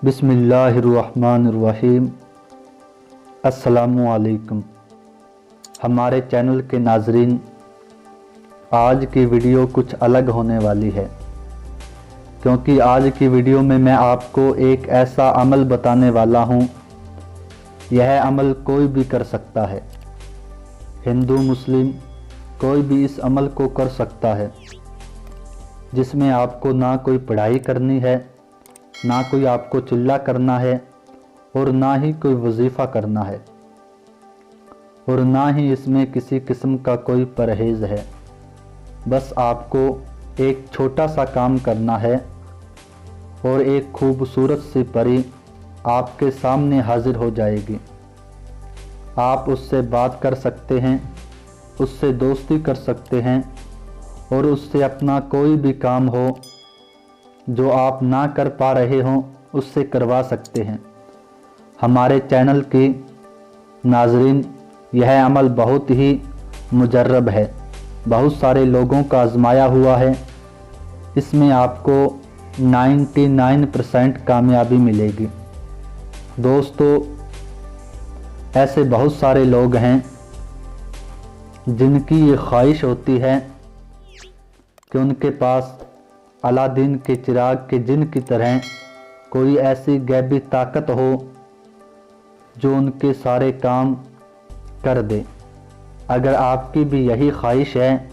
बिस्मिल्लाहिर्रहमानिर्रहीम। अस्सलामुअलैकुम। हमारे चैनल के नाजरीन, आज की वीडियो कुछ अलग होने वाली है, क्योंकि आज की वीडियो में मैं आपको एक ऐसा अमल बताने वाला हूँ। यह अमल कोई भी कर सकता है, हिंदू मुस्लिम कोई भी इस अमल को कर सकता है, जिसमें आपको ना कोई पढ़ाई करनी है, ना कोई आपको चिल्ला करना है, और ना ही कोई वजीफ़ा करना है, और ना ही इसमें किसी किस्म का कोई परहेज़ है। बस आपको एक छोटा सा काम करना है और एक खूबसूरत सी परी आपके सामने हाजिर हो जाएगी। आप उससे बात कर सकते हैं, उससे दोस्ती कर सकते हैं, और उससे अपना कोई भी काम हो जो आप ना कर पा रहे हों उससे करवा सकते हैं। हमारे चैनल की नाजरीन, यह अमल बहुत ही मुजर्रब है, बहुत सारे लोगों का आजमाया हुआ है। इसमें आपको 99% कामयाबी मिलेगी। दोस्तों, ऐसे बहुत सारे लोग हैं जिनकी ये ख्वाहिश होती है कि उनके पास अलादीन के चिराग के जिन की तरह कोई ऐसी गैबी ताकत हो जो उनके सारे काम कर दे। अगर आपकी भी यही ख्वाहिश है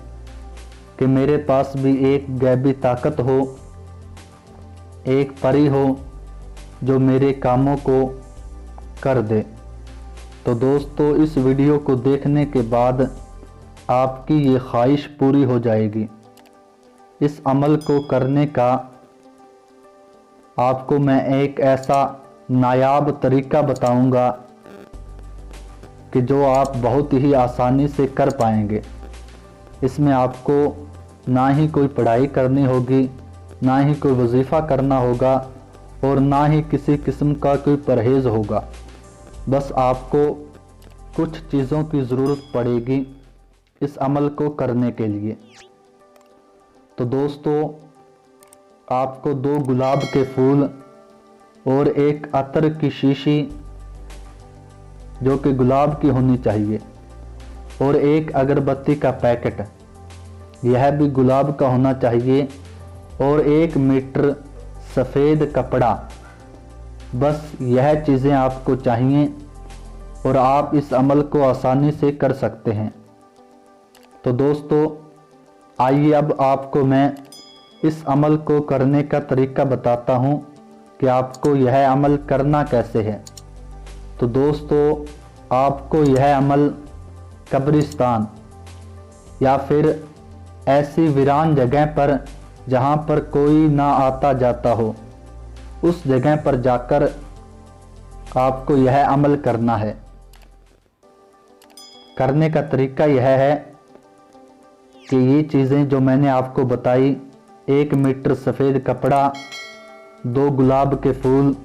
कि मेरे पास भी एक गैबी ताकत हो, एक परी हो जो मेरे कामों को कर दे, तो दोस्तों इस वीडियो को देखने के बाद आपकी ये ख्वाहिश पूरी हो जाएगी। इस अमल को करने का आपको मैं एक ऐसा नायाब तरीका बताऊंगा कि जो आप बहुत ही आसानी से कर पाएंगे। इसमें आपको ना ही कोई पढ़ाई करनी होगी, ना ही कोई वजीफ़ा करना होगा, और ना ही किसी किस्म का कोई परहेज़ होगा। बस आपको कुछ चीज़ों की ज़रूरत पड़ेगी इस अमल को करने के लिए। तो दोस्तों, आपको 2 गुलाब के फूल और एक अतर की शीशी जो कि गुलाब की होनी चाहिए, और एक अगरबत्ती का पैकेट, यह भी गुलाब का होना चाहिए, और 1 मीटर सफ़ेद कपड़ा। बस यह चीज़ें आपको चाहिए और आप इस अमल को आसानी से कर सकते हैं। तो दोस्तों, आइए अब आपको मैं इस अमल को करने का तरीका बताता हूँ कि आपको यह अमल करना कैसे है। तो दोस्तों, आपको यह अमल कब्रिस्तान या फिर ऐसी वीरान जगह पर जहाँ पर कोई ना आता जाता हो, उस जगह पर जाकर आपको यह अमल करना है। करने का तरीका यह है कि ये चीज़ें जो मैंने आपको बताई, 1 मीटर सफ़ेद कपड़ा, 2 गुलाब के फूल,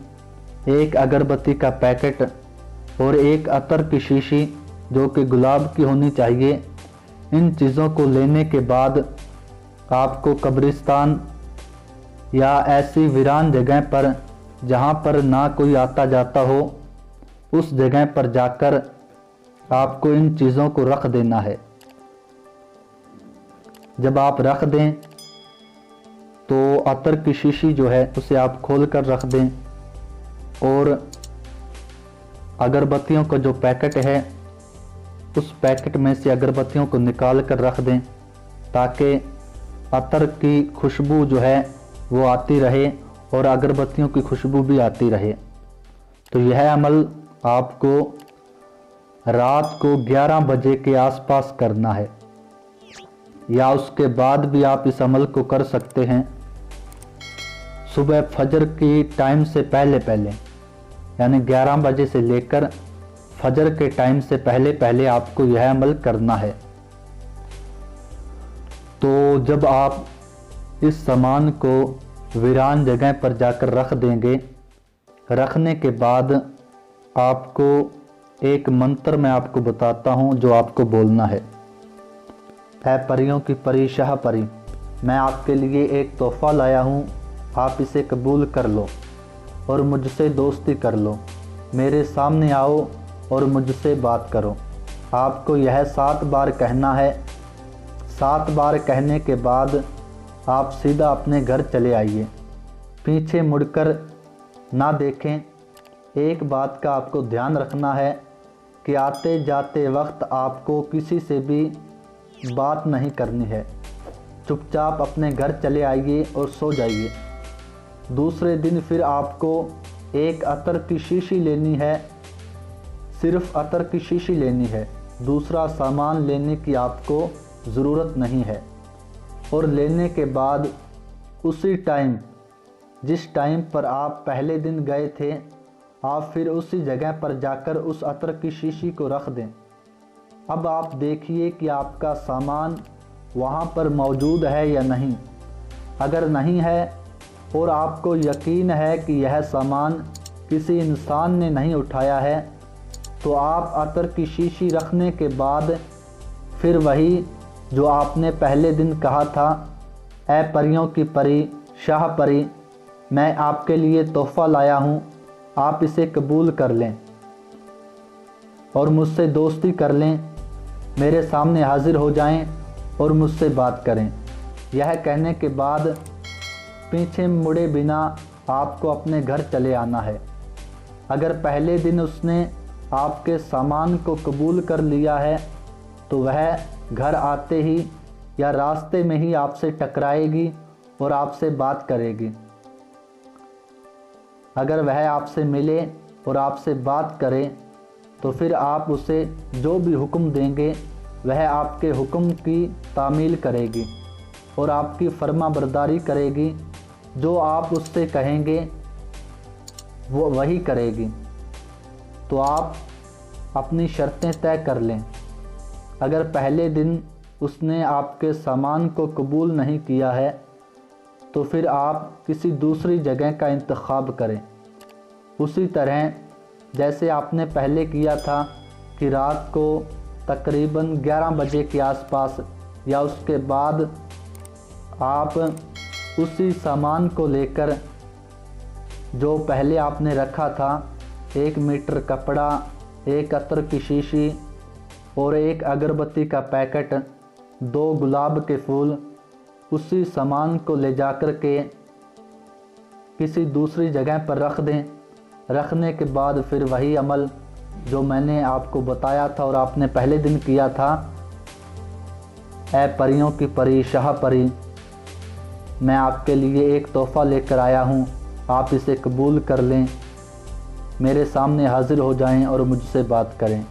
1 अगरबत्ती का पैकेट, और 1 अतर की शीशी जो कि गुलाब की होनी चाहिए। इन चीज़ों को लेने के बाद आपको कब्रिस्तान या ऐसी वीरान जगह पर जहाँ पर ना कोई आता जाता हो, उस जगह पर जाकर आपको इन चीज़ों को रख देना है। जब आप रख दें तो अतर की शीशी जो है उसे आप खोल कर रख दें, और अगरबत्तियों का जो पैकेट है उस पैकेट में से अगरबत्तियों को निकाल कर रख दें, ताकि अतर की खुशबू जो है वो आती रहे और अगरबत्तियों की खुशबू भी आती रहे। तो यह अमल आपको रात को 11 बजे के आसपास करना है, या उसके बाद भी आप इस अमल को कर सकते हैं। सुबह फजर की टाइम से पहले पहले, यानी 11 बजे से लेकर फजर के टाइम से पहले पहले आपको यह अमल करना है। तो जब आप इस सामान को वीरान जगह पर जाकर रख देंगे, रखने के बाद आपको एक मंत्र मैं आपको बताता हूँ जो आपको बोलना है। है परियों की परी शाह परी, मैं आपके लिए एक तोहफ़ा लाया हूँ, आप इसे कबूल कर लो। और मुझसे दोस्ती कर लो। मेरे सामने आओ और मुझसे बात करो। आपको यह 7 बार कहना है। 7 बार कहने के बाद आप सीधा अपने घर चले आइए, पीछे मुड़कर ना देखें। एक बात का आपको ध्यान रखना है कि आते जाते वक्त आपको किसी से भी बात नहीं करनी है। चुपचाप अपने घर चले आइए और सो जाइए। दूसरे दिन फिर आपको एक अतर की शीशी लेनी है, सिर्फ अतर की शीशी लेनी है। दूसरा सामान लेने की आपको ज़रूरत नहीं है। और लेने के बाद उसी टाइम, जिस टाइम पर आप पहले दिन गए थे, आप फिर उसी जगह पर जाकर उस अतर की शीशी को रख दें। अब आप देखिए कि आपका सामान वहाँ पर मौजूद है या नहीं। अगर नहीं है और आपको यकीन है कि यह सामान किसी इंसान ने नहीं उठाया है, तो आप अतर की शीशी रखने के बाद फिर वही जो आपने पहले दिन कहा था, ऐ परियों की परी, शाह परी, मैं आपके लिए तोहफ़ा लाया हूँ, आप इसे कबूल कर लें और मुझसे दोस्ती कर लें। मेरे सामने हाजिर हो जाएं और मुझसे बात करें। यह कहने के बाद पीछे मुड़े बिना आपको अपने घर चले आना है। अगर पहले दिन उसने आपके सामान को कबूल कर लिया है, तो वह घर आते ही या रास्ते में ही आपसे टकराएगी और आपसे बात करेगी। अगर वह आपसे मिले और आपसे बात करे, तो फिर आप उसे जो भी हुक्म देंगे वह आपके हुक्म की तामील करेगी और आपकी फर्मा बरदारी करेगी। जो आप उससे कहेंगे वो वही करेगी। तो आप अपनी शर्तें तय कर लें। अगर पहले दिन उसने आपके सामान को कबूल नहीं किया है, तो फिर आप किसी दूसरी जगह का इंतखाब करें। उसी तरह जैसे आपने पहले किया था कि रात को तकरीबन 11 बजे के आसपास या उसके बाद आप उसी सामान को लेकर जो पहले आपने रखा था, 1 मीटर कपड़ा, 1 अतर की शीशी और 1 अगरबत्ती का पैकेट, 2 गुलाब के फूल, उसी सामान को ले जाकर के किसी दूसरी जगह पर रख दें। रखने के बाद फिर वही अमल जो मैंने आपको बताया था और आपने पहले दिन किया था, ऐ परियों की परी, शाह परी, मैं आपके लिए एक तोहफ़ा लेकर आया हूँ, आप इसे कबूल कर लें। मेरे सामने हाजिर हो जाएं और मुझसे बात करें।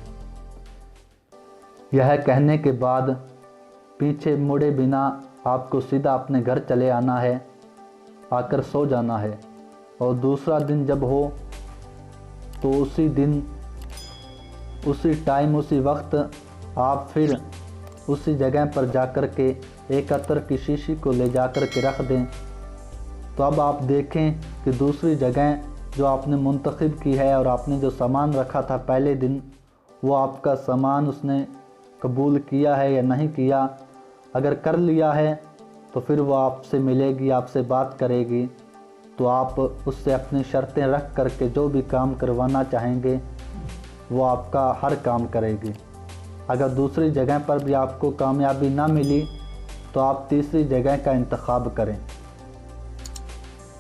यह कहने के बाद पीछे मुड़े बिना आपको सीधा अपने घर चले आना है, आकर सो जाना है। और दूसरा दिन जब हो तो उसी दिन, उसी टाइम, उसी वक्त आप फिर उसी जगह पर जाकर के एक अतर की शीशी को ले जाकर के रख दें। तो अब आप देखें कि दूसरी जगह जो आपने मुंतखब की है और आपने जो सामान रखा था पहले दिन, वो आपका सामान उसने कबूल किया है या नहीं किया। अगर कर लिया है तो फिर वो आपसे मिलेगी, आपसे बात करेगी, तो आप उससे अपनी शर्तें रख करके जो भी काम करवाना चाहेंगे वो आपका हर काम करेगी। अगर दूसरी जगह पर भी आपको कामयाबी ना मिली तो आप तीसरी जगह का इंतखाब करें,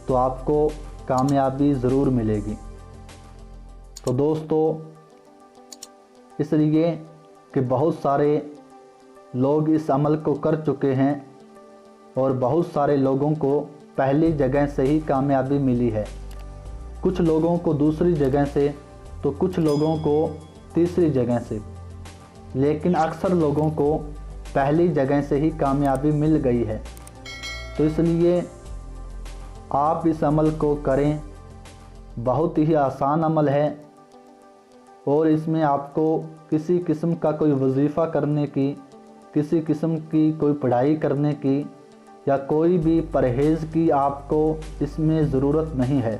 तो आपको कामयाबी ज़रूर मिलेगी। तो दोस्तों, इसलिए कि बहुत सारे लोग इस अमल को कर चुके हैं और बहुत सारे लोगों को पहली जगह से ही कामयाबी मिली है, कुछ लोगों को दूसरी जगह से, तो कुछ लोगों को तीसरी जगह से, लेकिन अक्सर लोगों को पहली जगह से ही कामयाबी मिल गई है। तो इसलिए आप इस अमल को करें। बहुत ही आसान अमल है और इसमें आपको किसी किस्म का कोई वजीफ़ा करने की, किसी किस्म की कोई पढ़ाई करने की या कोई भी परहेज़ की आपको इसमें ज़रूरत नहीं है।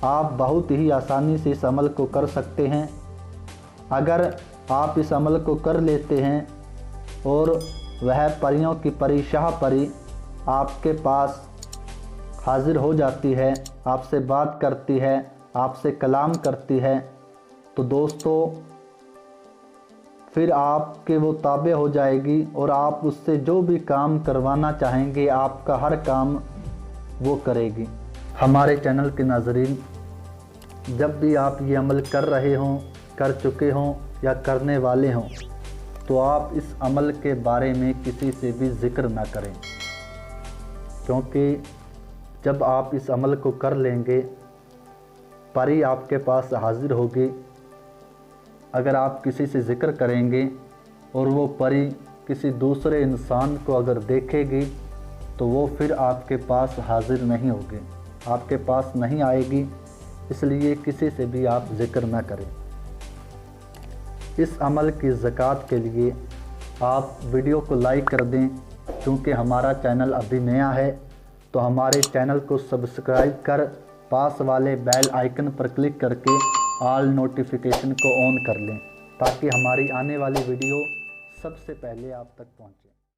आप बहुत ही आसानी से इस अमल को कर सकते हैं। अगर आप इस अमल को कर लेते हैं और वह परियों की परी, शाह परी आपके पास हाजिर हो जाती है आपसे बात करती है, आपसे कलाम करती है, तो दोस्तों फिर आपके वो ताबे हो जाएगी और आप उससे जो भी काम करवाना चाहेंगे आपका हर काम वो करेगी। हमारे चैनल के नाज़रीन, जब भी आप ये अमल कर रहे हों, कर चुके हों या करने वाले हों, तो आप इस अमल के बारे में किसी से भी ज़िक्र ना करें, क्योंकि जब आप इस अमल को कर लेंगे परी आपके पास हाजिर होगी। अगर आप किसी से ज़िक्र करेंगे और वो परी किसी दूसरे इंसान को अगर देखेगी तो वो फिर आपके पास हाजिर नहीं होगी, आपके पास नहीं आएगी। इसलिए किसी से भी आप ज़िक्र ना करें। इस अमल की ज़कात के लिए आप वीडियो को लाइक कर दें, क्योंकि हमारा चैनल अभी नया है, तो हमारे चैनल को सब्सक्राइब कर पास वाले बेल आइकन पर क्लिक करके ऑल नोटिफिकेशन को ऑन कर लें, ताकि हमारी आने वाली वीडियो सबसे पहले आप तक पहुंचे।